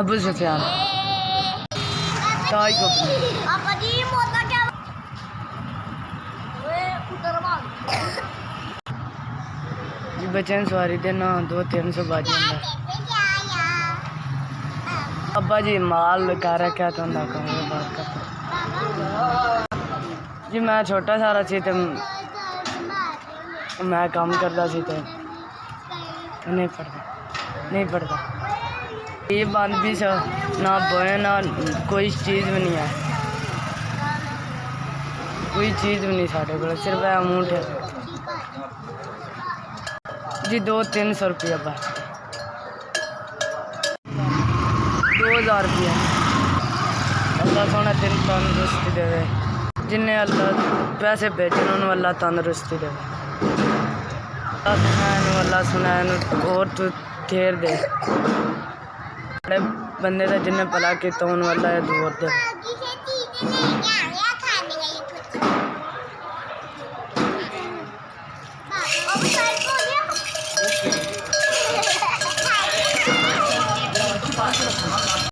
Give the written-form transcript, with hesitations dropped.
अबू सुफियान ताई को जी बचन सवारी देना 200-300 बाजी अब्बा जी माल कह रखा तो बात कर जी मैं छोटा सारा सी तो मैं काम करता सी तो नहीं पढ़ता ये बंद भी सा ना बोए ना कोई चीज़ भी नहीं है कोई चीज़ भी नहीं साढ़े को सिर्फ अमाउंट है जी 200-300 रुपया बस 2000 रुपया अल्लाह सोना तेन तंदुरुस्ती देवे जिन्हें अल्लाह पैसे भेजन उन्होंने अल्लाह तंदुरुस्ती देवे अल्लाह सुनाया और तू ठेर दे बंदे का जिन्हें भला किया उन्होंने अल्लाह दूर दे।